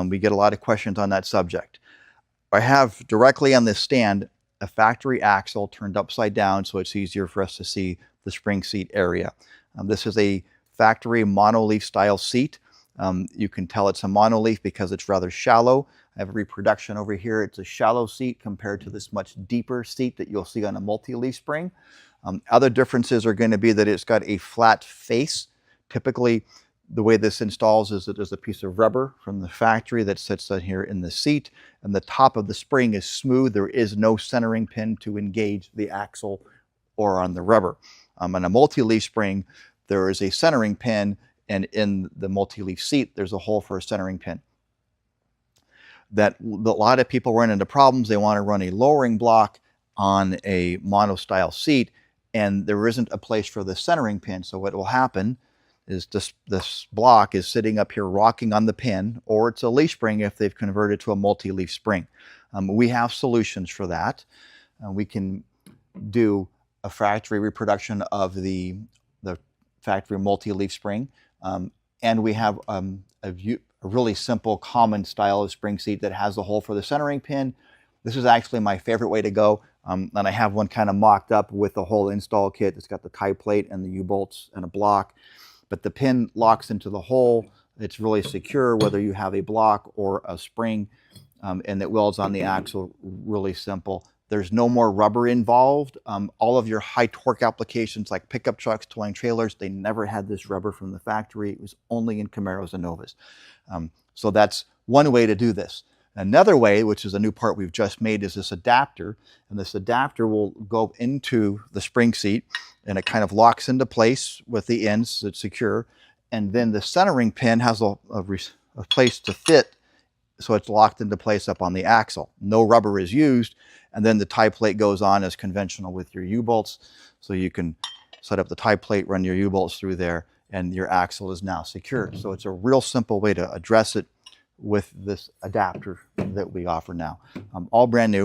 We get a lot of questions on that subject. I have directly on this stand a factory axle turned upside down so it's easier for us to see the spring seat area. This is a factory monoleaf style seat. You can tell it's a monoleaf because it's rather shallow. I have a reproduction over here. It's a shallow seat compared to this much deeper seat that you'll see on a multi-leaf spring. Other differences are going to be that it's got a flat face. Typically, the way this installs is that there's a piece of rubber from the factory that sits on here in the seat, and the top of the spring is smooth. There is no centering pin to engage the axle or on the rubber. On a multi-leaf spring, there is a centering pin, and in the multi-leaf seat, there's a hole for a centering pin. That a lot of people run into problems. They want to run a lowering block on a mono-style seat, and there isn't a place for the centering pin. So what will happen is this block is sitting up here rocking on the pin, or it's a leaf spring if they've converted to a multi-leaf spring. We have solutions for that. We can do a factory reproduction of the factory multi-leaf spring, and we have a really simple common style of spring seat that has a hole for the centering pin. This is actually my favorite way to go, and I have one kind of mocked up with the whole install kit. It's got the tie plate and the U-bolts and a block, but the pin locks into the hole. It's really secure whether you have a block or a spring, and it welds on the axle. Really simple. There's no more rubber involved. All of your high torque applications like pickup trucks, towing trailers, they never had this rubber from the factory. It was only in Camaros and Novas. So that's one way to do this. Another way, which is a new part we've just made, is this adapter. And this adapter will go into the spring seat, and it kind of locks into place with the ends so it's secure. And then the centering pin has a place to fit, so it's locked into place up on the axle. No rubber is used, and then the tie plate goes on as conventional with your U-bolts. So you can set up the tie plate, run your U-bolts through there, and your axle is now secure. So it's a real simple way to address it with this adapter that we offer now. All brand new.